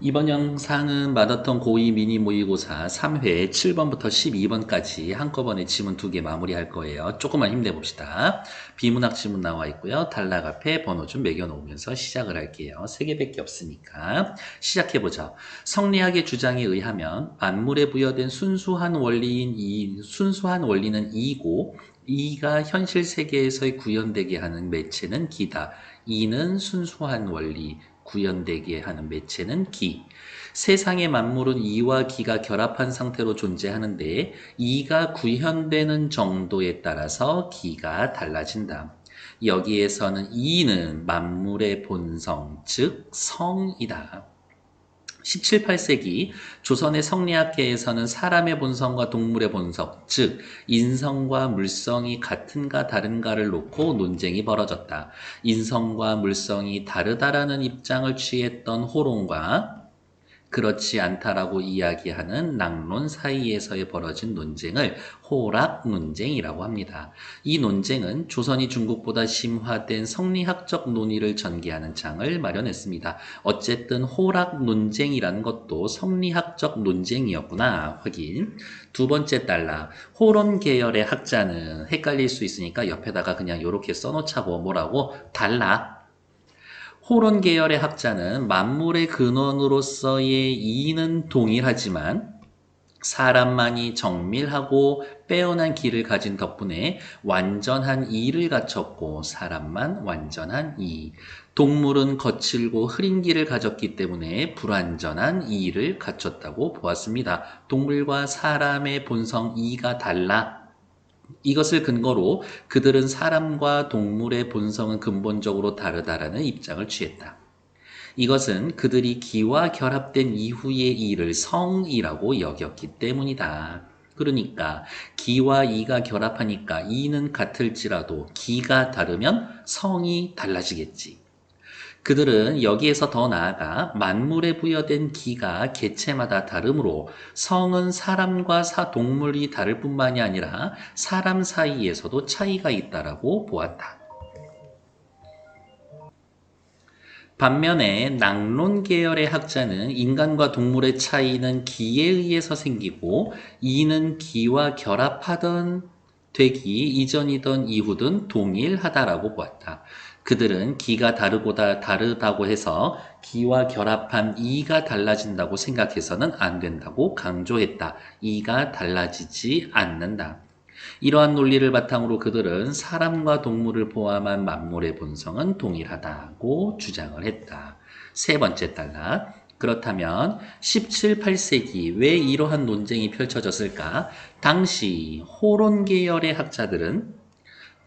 이번 영상은 마더턴 고2 미니 모의고사 3회 7번부터 12번까지 한꺼번에 지문 2개 마무리할 거예요. 조금만 힘내봅시다. 비문학 지문 나와 있고요. 단락 앞에 번호 좀 매겨놓으면서 시작을 할게요. 3개밖에 없으니까 시작해보죠. 성리학의 주장에 의하면 만물에 부여된 순수한 원리는 이고 이가 현실 세계에서 구현되게 하는 매체는 기다. 이는 순수한 원리, 구현되게 하는 매체는 기. 세상의 만물은 이와 기가 결합한 상태로 존재하는데 이가 구현되는 정도에 따라서 기가 달라진다. 여기에서는 이는 만물의 본성, 즉 성이다. 17, 8세기 조선의 성리학계에서는 사람의 본성과 동물의 본성, 즉 인성과 물성이 같은가 다른가를 놓고 논쟁이 벌어졌다. 인성과 물성이 다르다라는 입장을 취했던 호론과 그렇지 않다라고 이야기하는 낙론 사이에서의 벌어진 논쟁을 호락 논쟁이라고 합니다. 이 논쟁은 조선이 중국보다 심화된 성리학적 논의를 전개하는 장을 마련했습니다. 어쨌든 호락 논쟁이라는 것도 성리학적 논쟁이었구나 확인. 두 번째 달라. 호론 계열의 학자는 헷갈릴 수 있으니까 옆에다가 그냥 이렇게 써놓자고 뭐라고 달라. 호론 계열의 학자는 만물의 근원으로서의 이는 동일하지만 사람만이 정밀하고 빼어난 기를 가진 덕분에 완전한 이를 갖췄고 사람만 완전한 이. 동물은 거칠고 흐린 기를 가졌기 때문에 불완전한 이를 갖췄다고 보았습니다. 동물과 사람의 본성 이가 달라. 이것을 근거로 그들은 사람과 동물의 본성은 근본적으로 다르다라는 입장을 취했다. 이것은 그들이 기와 결합된 이후의 이를 성이라고 여겼기 때문이다. 그러니까 기와 이가 결합하니까 이는 같을지라도 기가 다르면 성이 달라지겠지. 그들은 여기에서 더 나아가 만물에 부여된 기가 개체마다 다르므로 성은 사람과 동물이 다를 뿐만이 아니라 사람 사이에서도 차이가 있다라고 보았다. 반면에 낙론 계열의 학자는 인간과 동물의 차이는 기에 의해서 생기고 이는 기와 결합하던 되기 이전이던 이후든 동일하다라고 보았다. 그들은 기가 다르다고 해서 기와 결합한 이가 달라진다고 생각해서는 안 된다고 강조했다. 이가 달라지지 않는다. 이러한 논리를 바탕으로 그들은 사람과 동물을 포함한 만물의 본성은 동일하다고 주장을 했다. 세 번째 단락. 그렇다면 17, 8세기 왜 이러한 논쟁이 펼쳐졌을까? 당시 호론 계열의 학자들은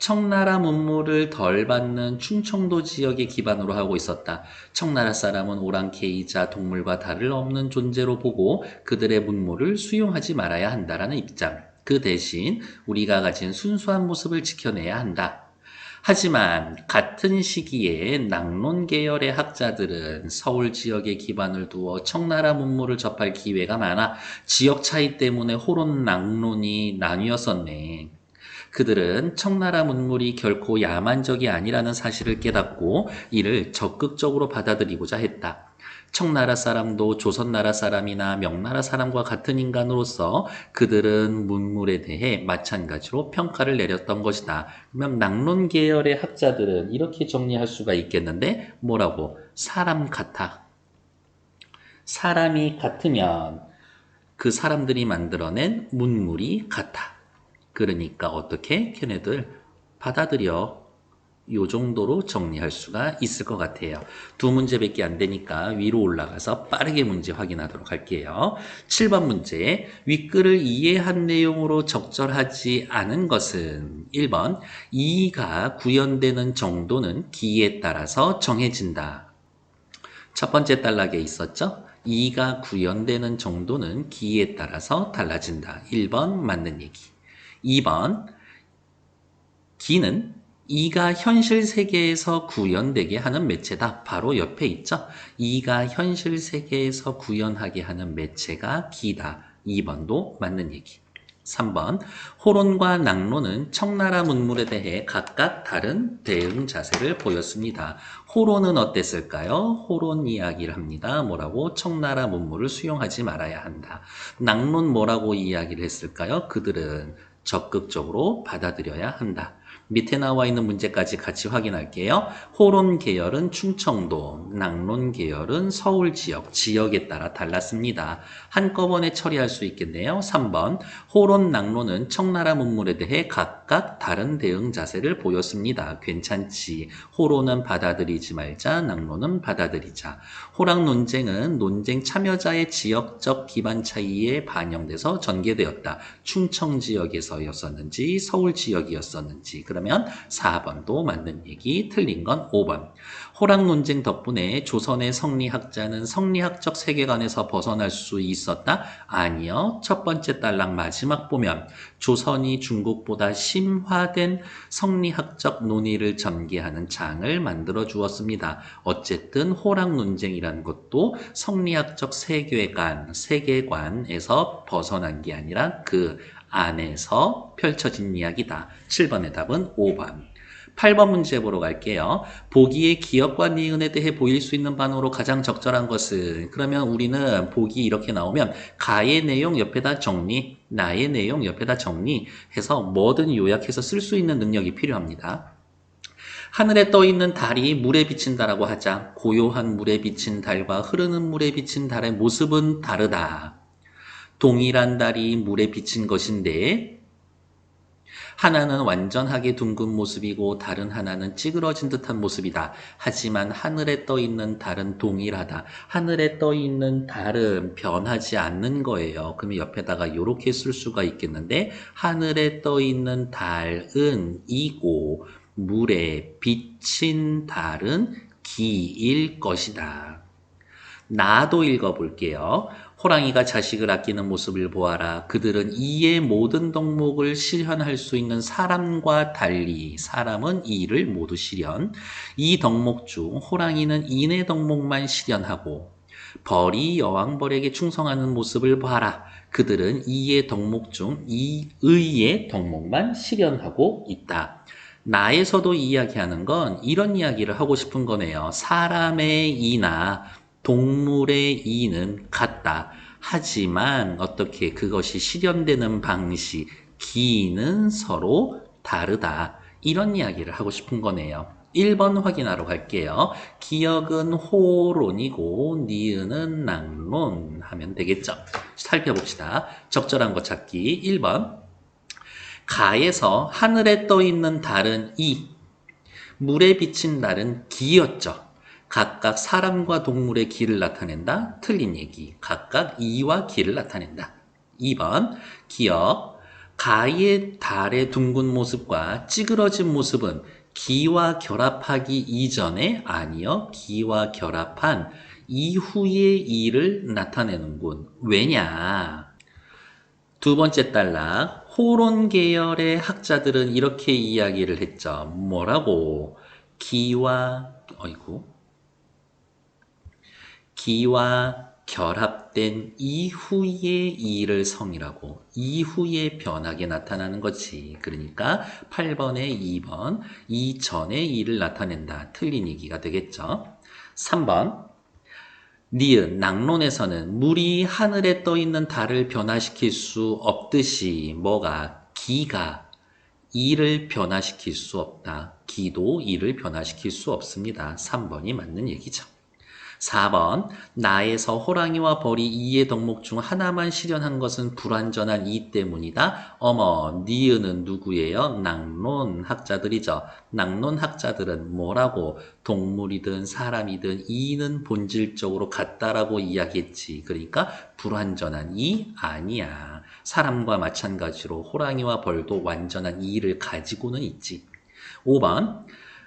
청나라 문물을 덜 받는 충청도 지역에 기반으로 하고 있었다. 청나라 사람은 오랑캐이자 동물과 다름없는 존재로 보고 그들의 문물을 수용하지 말아야 한다라는 입장. 그 대신 우리가 가진 순수한 모습을 지켜내야 한다. 하지만 같은 시기에 낙론 계열의 학자들은 서울 지역에 기반을 두어 청나라 문물을 접할 기회가 많아 지역 차이 때문에 호론 낙론이 나뉘었었네. 그들은 청나라 문물이 결코 야만적이 아니라는 사실을 깨닫고 이를 적극적으로 받아들이고자 했다. 청나라 사람도 조선나라 사람이나 명나라 사람과 같은 인간으로서 그들은 문물에 대해 마찬가지로 평가를 내렸던 것이다. 그러면 낙론 계열의 학자들은 이렇게 정리할 수가 있겠는데 뭐라고? 사람 같아. 사람이 같으면 그 사람들이 만들어낸 문물이 같아. 그러니까 어떻게 걔네들 받아들여. 요 정도로 정리할 수가 있을 것 같아요. 두 문제밖에 안 되니까 위로 올라가서 빠르게 문제 확인하도록 할게요. 7번 문제. 윗글을 이해한 내용으로 적절하지 않은 것은 1번 이가 구현되는 정도는 기에 따라서 정해진다. 첫 번째 단락에 있었죠? 이가 구현되는 정도는 기에 따라서 달라진다. 1번 맞는 얘기. 2번 기는 이가 현실 세계에서 구현되게 하는 매체다. 바로 옆에 있죠. 이가 현실 세계에서 구현하게 하는 매체가 기다. 2번도 맞는 얘기. 3번 호론과 낙론은 청나라 문물에 대해 각각 다른 대응 자세를 보였습니다. 호론은 어땠을까요? 호론 이야기를 합니다. 뭐라고? 청나라 문물을 수용하지 말아야 한다. 낙론 뭐라고 이야기를 했을까요? 그들은 적극적으로 받아들여야 한다. 밑에 나와 있는 문제까지 같이 확인할게요. 호론 계열은 충청도, 낙론 계열은 서울 지역, 지역에 따라 달랐습니다. 한꺼번에 처리할 수 있겠네요. 3번 호론, 낙론은 청나라 문물에 대해 각각 다른 대응 자세를 보였습니다. 괜찮지. 호론은 받아들이지 말자, 낙론은 받아들이자. 호락 논쟁은 논쟁 참여자의 지역적 기반 차이에 반영돼서 전개되었다. 충청 지역에서였었는지 서울 지역이었었는지. 그러면 4번도 맞는 얘기, 틀린 건 5번. 호락 논쟁 덕분에 조선의 성리학자는 성리학적 세계관에서 벗어날 수 있었다? 아니요. 첫 번째 단락 마지막 보면 조선이 중국보다 심화된 성리학적 논의를 전개하는 장을 만들어 주었습니다. 어쨌든 호락 논쟁이라는 것도 성리학적 세계관에서 벗어난 게 아니라 그 안에서 펼쳐진 이야기다. 7번의 답은 5번. 8번 문제 보러 갈게요. 보기에 기역과 니은에 대해 보일 수 있는 반응으로 가장 적절한 것은, 그러면 우리는 보기 이렇게 나오면 가의 내용 옆에다 정리, 나의 내용 옆에다 정리해서 뭐든 요약해서 쓸 수 있는 능력이 필요합니다. 하늘에 떠 있는 달이 물에 비친다라고 하자. 고요한 물에 비친 달과 흐르는 물에 비친 달의 모습은 다르다. 동일한 달이 물에 비친 것인데 하나는 완전하게 둥근 모습이고 다른 하나는 찌그러진 듯한 모습이다. 하지만 하늘에 떠 있는 달은 동일하다. 하늘에 떠 있는 달은 변하지 않는 거예요. 그러면 옆에다가 이렇게 쓸 수가 있겠는데 하늘에 떠 있는 달은 이고 물에 비친 달은 기일 것이다. 나도 읽어볼게요. 호랑이가 자식을 아끼는 모습을 보아라. 그들은 이의 모든 덕목을 실현할 수 있는 사람과 달리 사람은 이 일을 모두 실현. 이 덕목 중 호랑이는 인의 덕목만 실현하고 벌이 여왕벌에게 충성하는 모습을 봐라. 그들은 이의 덕목 중 이의의 덕목만 실현하고 있다. 나에서도 이야기하는 건 이런 이야기를 하고 싶은 거네요. 사람의 이나 동물의 이는 같다. 하지만 어떻게 그것이 실현되는 방식, 기는 서로 다르다. 이런 이야기를 하고 싶은 거네요. 1번 확인하러 갈게요. 기역은 호론이고 니은은 낙론 하면 되겠죠. 살펴봅시다. 적절한 거 찾기 1번. 가에서 하늘에 떠 있는 달은 이, 물에 비친 달은 기였죠. 각각 사람과 동물의 기를 나타낸다. 틀린 얘기. 각각 이와 기를 나타낸다. 2번 기역. 가의 달의 둥근 모습과 찌그러진 모습은 기와 결합하기 이전에 아니요. 기와 결합한 이후의 이를 나타내는군. 왜냐? 두 번째 단락. 호론 계열의 학자들은 이렇게 이야기를 했죠. 뭐라고? 기와 결합된 이후의 이를 성이라고. 이후에 변하게 나타나는 거지. 그러니까 8번에 2번 이전의 이를 나타낸다. 틀린 얘기가 되겠죠. 3번 니은 낙론에서는 물이 하늘에 떠 있는 달을 변화시킬 수 없듯이 뭐가 기가 이를 변화시킬 수 없다. 기도 이를 변화시킬 수 없습니다. 3번이 맞는 얘기죠. 4번 나에서 호랑이와 벌이 이의 덕목 중 하나만 실현한 것은 불완전한 이 때문이다. 어머, 니은은 누구예요? 낙론 학자들이죠. 낙론 학자들은 뭐라고? 동물이든 사람이든 이는 본질적으로 같다라고 이야기했지. 그러니까 불완전한 이 아니야. 사람과 마찬가지로 호랑이와 벌도 완전한 이를 가지고는 있지. 5번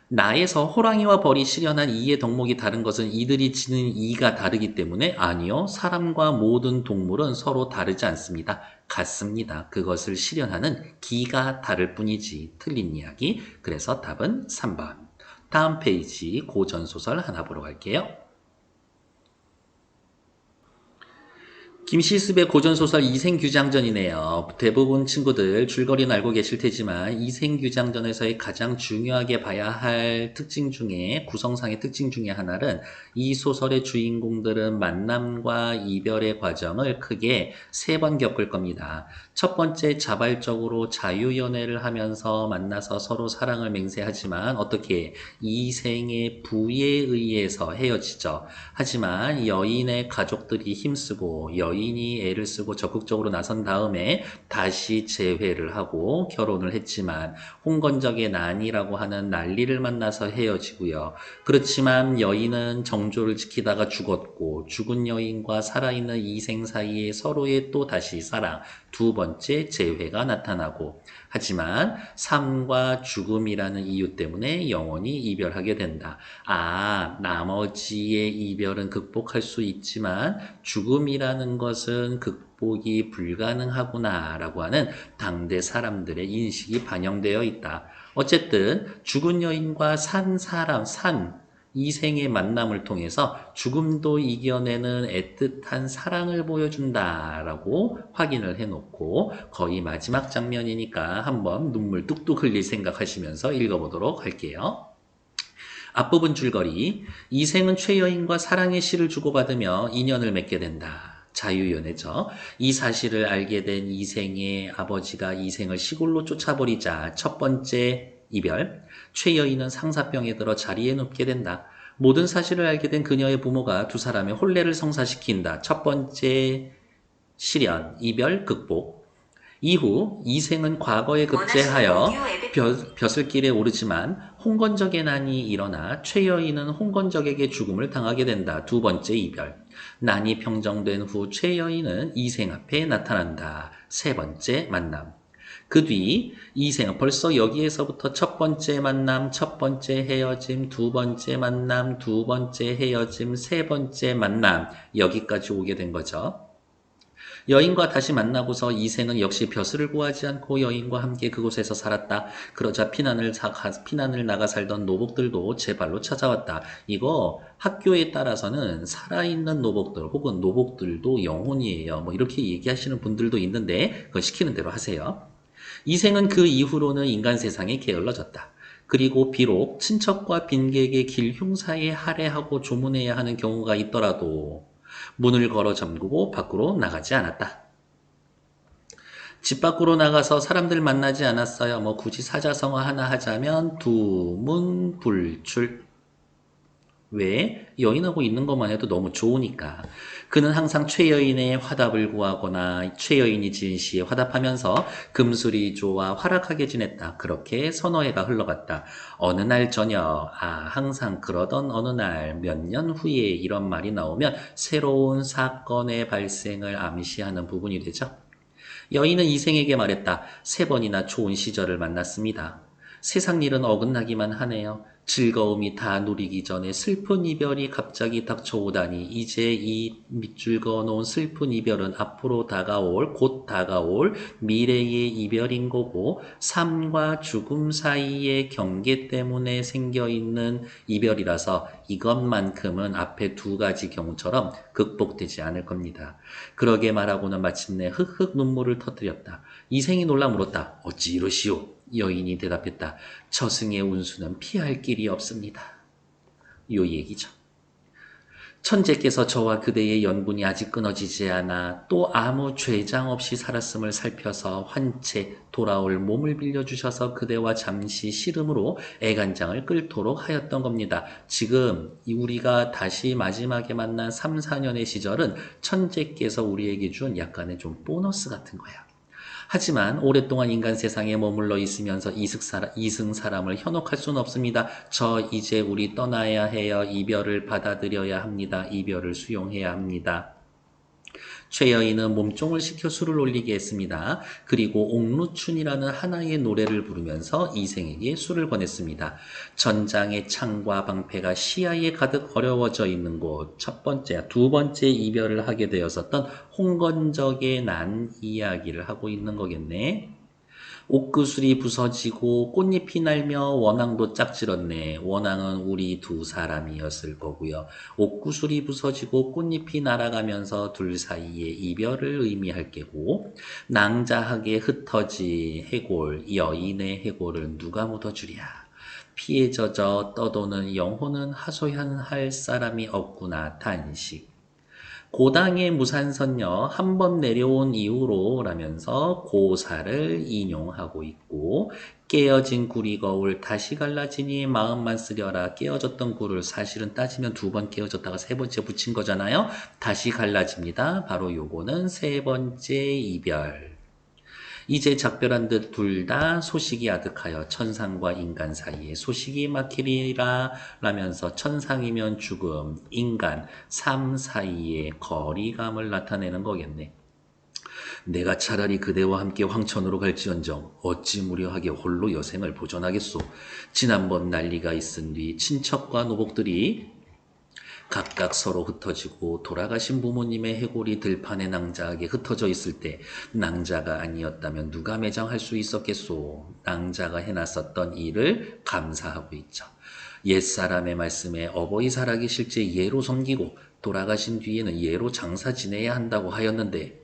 나에서 호랑이와 벌이 실현한 이의 덕목이 다른 것은 이들이 지는 이가 다르기 때문에 아니요. 사람과 모든 동물은 서로 다르지 않습니다. 같습니다. 그것을 실현하는 기가 다를 뿐이지. 틀린 이야기. 그래서 답은 3번. 다음 페이지 고전소설 하나 보러 갈게요. 김시습의 고전소설 이생규장전이네요. 대부분 친구들 줄거리는 알고 계실 테지만 이생규장전에서의 가장 중요하게 봐야 할 특징 중에 구성상의 특징 중에 하나는 이 소설의 주인공들은 만남과 이별의 과정을 크게 세 번 겪을 겁니다. 첫 번째 자발적으로 자유연애를 하면서 만나서 서로 사랑을 맹세하지만 어떻게 이생의 부에 의해서 헤어지죠. 하지만 여인의 가족들이 힘쓰고 여인이 애를 쓰고 적극적으로 나선 다음에 다시 재회를 하고 결혼을 했지만 홍건적의 난이라고 하는 난리를 만나서 헤어지고요. 그렇지만 여인은 정조를 지키다가 죽었고 죽은 여인과 살아있는 이생 사이에 서로의 또 다시 사랑, 두 번째 재회가 나타나고 하지만 삶과 죽음이라는 이유 때문에 영원히 이별하게 된다. 나머지의 이별은 극복할 수 있지만 죽음이라는 것은 극복이 불가능하구나 라고 하는 당대 사람들의 인식이 반영되어 있다. 어쨌든 죽은 여인과 산 사람, 이생의 만남을 통해서 죽음도 이겨내는 애틋한 사랑을 보여준다라고 확인을 해놓고 거의 마지막 장면이니까 한번 눈물 뚝뚝 흘릴 생각하시면서 읽어보도록 할게요. 앞부분 줄거리. 이생은 최여인과 사랑의 시를 주고받으며 인연을 맺게 된다. 자유연애죠. 이 사실을 알게 된 이생의 아버지가 이생을 시골로 쫓아버리자 첫 번째 이별. 최여인은 상사병에 들어 자리에 눕게 된다. 모든 사실을 알게 된 그녀의 부모가 두 사람의 혼례를 성사시킨다. 첫 번째 시련, 이별, 극복. 이후 이생은 과거에 급제하여 벼슬길에 오르지만 홍건적의 난이 일어나 최여인은 홍건적에게 죽음을 당하게 된다. 두 번째 이별. 난이 평정된 후 최여인은 이생 앞에 나타난다. 세 번째 만남. 그 뒤 이생은 벌써 여기에서부터 첫 번째 만남, 첫 번째 헤어짐, 두 번째 만남, 두 번째 헤어짐, 세 번째 만남 여기까지 오게 된 거죠. 여인과 다시 만나고서 이생은 역시 벼슬을 구하지 않고 여인과 함께 그곳에서 살았다. 그러자 피난을 나가 살던 노복들도 제 발로 찾아왔다. 이거 학교에 따라서는 살아있는 노복들 혹은 노복들도 영혼이에요. 뭐 이렇게 얘기하시는 분들도 있는데 그거 시키는 대로 하세요. 이생은 그 이후로는 인간 세상에 게을러졌다. 그리고 비록 친척과 빈객의 길 흉사에 할애하고 조문해야 하는 경우가 있더라도 문을 걸어 잠그고 밖으로 나가지 않았다. 집 밖으로 나가서 사람들 만나지 않았어요. 뭐 굳이 사자성어 하나 하자면 두문불출. 왜? 여인하고 있는 것만 해도 너무 좋으니까. 그는 항상 최여인의 화답을 구하거나 최여인이 지은 시에 화답하면서 금수리조와 활락하게 지냈다. 그렇게 서너해가 흘러갔다. 어느 날 저녁, 항상 그러던 어느 날 몇 년 후에 이런 말이 나오면 새로운 사건의 발생을 암시하는 부분이 되죠. 여인은 이생에게 말했다. 세 번이나 좋은 시절을 만났습니다. 세상 일은 어긋나기만 하네요. 즐거움이 다 누리기 전에 슬픈 이별이 갑자기 닥쳐오다니 이제 이 밑줄 그어놓은 슬픈 이별은 앞으로 곧 다가올 미래의 이별인 거고 삶과 죽음 사이의 경계 때문에 생겨있는 이별이라서 이것만큼은 앞에 두 가지 경우처럼 극복되지 않을 겁니다. 그러게 말하고는 마침내 흑흑 눈물을 터뜨렸다. 이생이 놀라 물었다. 어찌 이러시오? 여인이 대답했다. 저승의 운수는 피할 길이 없습니다. 요 얘기죠. 천재께서 저와 그대의 연분이 아직 끊어지지 않아 또 아무 죄장 없이 살았음을 살펴서 환채 돌아올 몸을 빌려주셔서 그대와 잠시 씨름으로 애간장을 끓도록 하였던 겁니다. 지금 우리가 다시 마지막에 만난 3, 4년의 시절은 천재께서 우리에게 준 약간의 좀 보너스 같은 거야. 하지만 오랫동안 인간 세상에 머물러 있으면서 이승 사람을 현혹할 수는 없습니다. 이제 우리 떠나야 해요. 이별을 받아들여야 합니다. 이별을 수용해야 합니다. 최여인은 몸종을 시켜 술을 올리게 했습니다. 그리고 옥루춘이라는 하나의 노래를 부르면서 이생에게 술을 권했습니다. 전장의 창과 방패가 시야에 가득 어려워져 있는 곳, 두 번째 이별을 하게 되었었던 홍건적의 난 이야기를 하고 있는 거겠네. 옥구슬이 부서지고 꽃잎이 날며 원앙도 짝질었네. 원앙은 우리 두 사람이었을 거고요. 옥구슬이 부서지고 꽃잎이 날아가면서 둘 사이의 이별을 의미할 게고, 낭자하게 흩어진 해골, 여인의 해골을 누가 묻어주랴. 피에 젖어 떠도는 영혼은 하소연할 사람이 없구나. 단식. 고당의 무산선녀 한 번 내려온 이후로 라면서 고사를 인용하고 있고, 깨어진 굴이 거울 다시 갈라지니 마음만 쓰려라. 깨어졌던 굴을 사실은 따지면 두 번 깨어졌다가 세 번째 붙인 거잖아요. 다시 갈라집니다. 바로 요거는 세 번째 이별. 이제 작별한 듯 둘 다 소식이 아득하여 천상과 인간 사이에 소식이 막히리라 라면서 천상이면 죽음, 인간, 삶 사이의 거리감을 나타내는 거겠네. 내가 차라리 그대와 함께 황천으로 갈지언정 어찌 무료하게 홀로 여생을 보존하겠소. 지난번 난리가 있은 뒤 친척과 노복들이 각각 서로 흩어지고 돌아가신 부모님의 해골이 들판에 낭자하게 흩어져 있을 때 낭자가 아니었다면 누가 매장할 수 있었겠소. 낭자가 해놨었던 일을 감사하고 있죠. 옛사람의 말씀에 어버이 살아계실지 예로 섬기고 돌아가신 뒤에는 예로 장사 지내야 한다고 하였는데,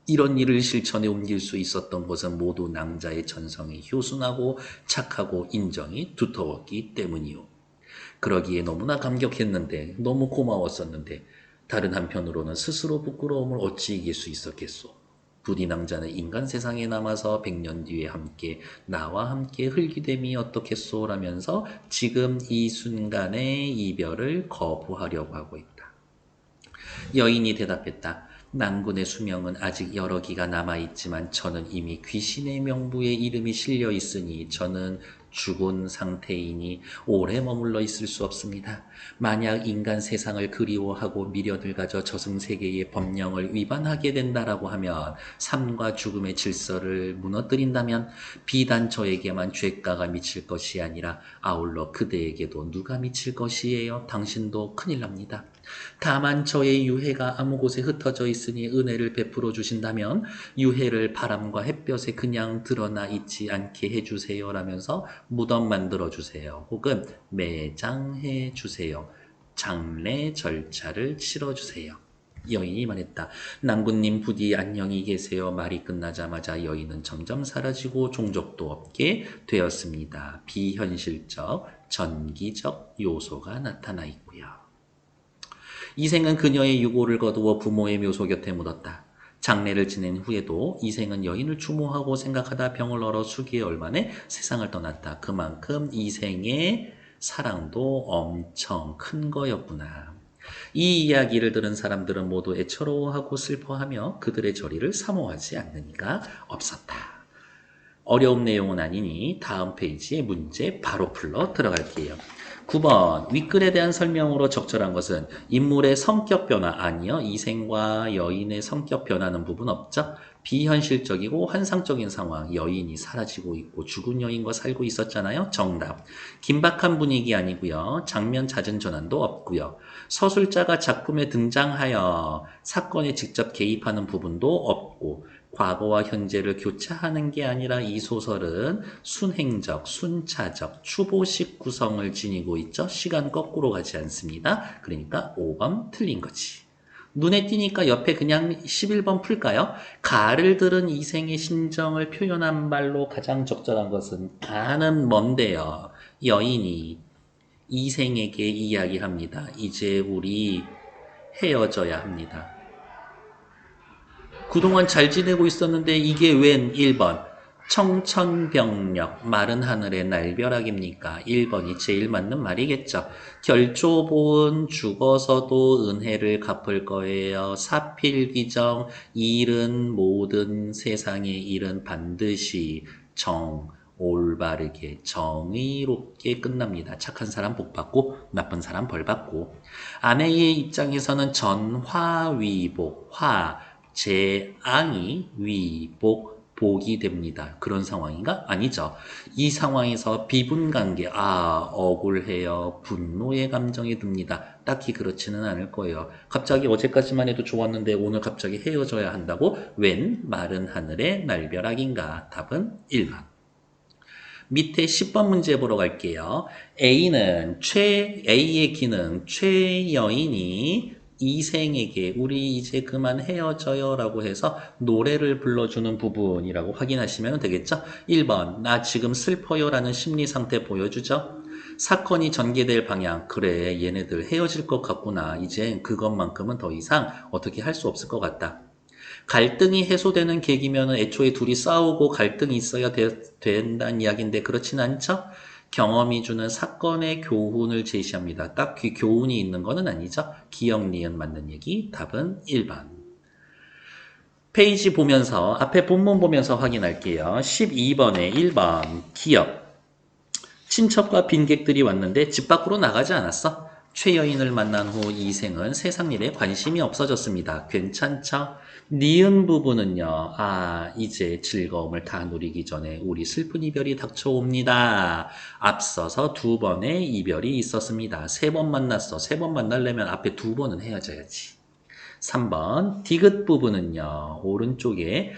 이런 일을 실천에 옮길 수 있었던 것은 모두 낭자의 전성이 효순하고 착하고 인정이 두터웠기 때문이요. 그러기에 너무나 감격했는데, 너무 고마웠었는데, 다른 한편으로는 스스로 부끄러움을 어찌 이길 수 있었겠소. 부디 낭자는 인간 세상에 남아서 100년 뒤에 함께 나와 함께 흘기됨이 어떻겠소 라면서 지금 이 순간의 이별을 거부하려고 하고 있다. 여인이 대답했다. 난군의 수명은 아직 여러 기가 남아있지만 저는 이미 귀신의 명부에 이름이 실려 있으니 저는 죽은 상태이니 오래 머물러 있을 수 없습니다. 만약 인간 세상을 그리워하고 미련을 가져 저승세계의 법령을 위반하게 된다라고 하면, 삶과 죽음의 질서를 무너뜨린다면 비단 저에게만 죄가가 미칠 것이 아니라 아울러 그대에게도 누가 미칠 것이에요. 당신도 큰일 납니다. 다만 저의 유해가 아무 곳에 흩어져 있으니 은혜를 베풀어 주신다면 유해를 바람과 햇볕에 그냥 드러나 있지 않게 해주세요 라면서 무덤 만들어 주세요. 혹은 매장해 주세요. 장례 절차를 치러 주세요. 여인이 말했다. 낭군님 부디 안녕히 계세요. 말이 끝나자마자 여인은 점점 사라지고 종적도 없게 되었습니다. 비현실적, 전기적 요소가 나타나 있고요. 이생은 그녀의 유고를 거두어 부모의 묘소 곁에 묻었다. 장례를 지낸 후에도 이생은 여인을 추모하고 생각하다 병을 얼어 수개월 만에 세상을 떠났다. 그만큼 이생의 사랑도 엄청 큰 거였구나. 이 이야기를 들은 사람들은 모두 애처로워하고 슬퍼하며 그들의 저리를 사모하지 않는 이가 없었다. 어려운 내용은 아니니 다음 페이지에 문제 바로 풀러 들어갈게요. 9번 윗글에 대한 설명으로 적절한 것은 인물의 성격 변화 아니요. 이생과 여인의 성격 변화는 부분 없죠. 비현실적이고 환상적인 상황. 여인이 사라지고 있고 죽은 여인과 살고 있었잖아요. 정답. 긴박한 분위기 아니고요. 장면 잦은 전환도 없고요. 서술자가 작품에 등장하여 사건에 직접 개입하는 부분도 없고, 과거와 현재를 교차하는 게 아니라 이 소설은 순행적, 순차적, 추보식 구성을 지니고 있죠. 시간 거꾸로 가지 않습니다. 그러니까 5번 틀린 거지. 눈에 띄니까 옆에 그냥 11번 풀까요? 가를 들은 이생의 심정을 표현한 말로 가장 적절한 것은 가는 뭔데요. 여인이 이생에게 이야기합니다. 이제 우리 헤어져야 합니다. 그동안 잘 지내고 있었는데 이게 웬 1번 청천벽력 마른 하늘의 날벼락입니까? 1번이 제일 맞는 말이겠죠. 결조보은 죽어서도 은혜를 갚을 거예요. 사필귀정 일은 모든 세상의 일은 반드시 올바르게 정의롭게 끝납니다. 착한 사람 복 받고 나쁜 사람 벌 받고. 아내의 입장에서는 전화위복 재앙이 위복 복이 됩니다. 그런 상황인가? 아니죠. 이 상황에서 비분관계, 억울해요. 분노의 감정이 듭니다. 딱히 그렇지는 않을 거예요. 갑자기 어제까지만 해도 좋았는데 오늘 갑자기 헤어져야 한다고? 웬 마른 하늘의 날벼락인가? 답은 1번. 밑에 10번 문제 보러 갈게요. A의 기능, 최여인이 이생에게 우리 이제 그만 헤어져요 라고 해서 노래를 불러주는 부분이라고 확인하시면 되겠죠? 1번, 나 지금 슬퍼요 라는 심리 상태 보여주죠? 사건이 전개될 방향, 그래, 얘네들 헤어질 것 같구나. 이젠 그것만큼은 더 이상 어떻게 할 수 없을 것 같다. 갈등이 해소되는 계기면은 애초에 둘이 싸우고 갈등이 있어야 된다는 이야기인데 그렇진 않죠? 경험이 주는 사건의 교훈을 제시합니다. 딱히 교훈이 있는 거는 아니죠? 기억, 니은 맞는 얘기. 답은 1번. 페이지 보면서 앞에 본문 보면서 확인할게요. 12번에 1번 기억. 친척과 빈객들이 왔는데 집 밖으로 나가지 않았어. 최여인을 만난 후 이생은 세상 일에 관심이 없어졌습니다. 괜찮죠? 니은 부분은요. 이제 즐거움을 다 누리기 전에 우리 슬픈 이별이 닥쳐옵니다. 앞서서 2번의 이별이 있었습니다. 3번 만났어. 3번 만나려면 앞에 2번은 헤어져야지. 3번 디귿 부분은요. 오른쪽에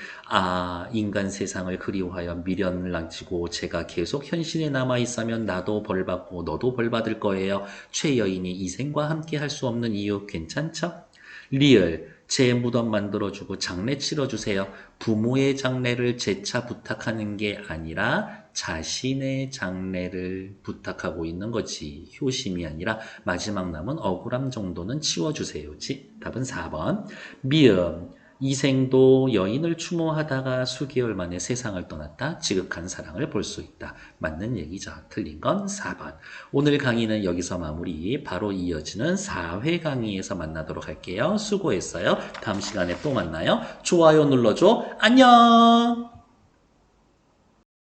인간 세상을 그리워하여 미련을 남기고 제가 계속 현실에 남아있으면 나도 벌받고 너도 벌받을 거예요. 최여인이 이생과 함께 할 수 없는 이유 괜찮죠? 리을 제 무덤 만들어주고 장례 치러주세요. 부모의 장례를 재차 부탁하는 게 아니라 자신의 장례를 부탁하고 있는 거지. 효심이 아니라 마지막 남은 억울함 정도는 치워주세요지. 답은 4번. 미음. 이생도 여인을 추모하다가 수개월 만에 세상을 떠났다. 지극한 사랑을 볼 수 있다. 맞는 얘기죠. 틀린 건 4번. 오늘 강의는 여기서 마무리. 바로 이어지는 4회 강의에서 만나도록 할게요. 수고했어요. 다음 시간에 또 만나요. 좋아요 눌러줘. 안녕!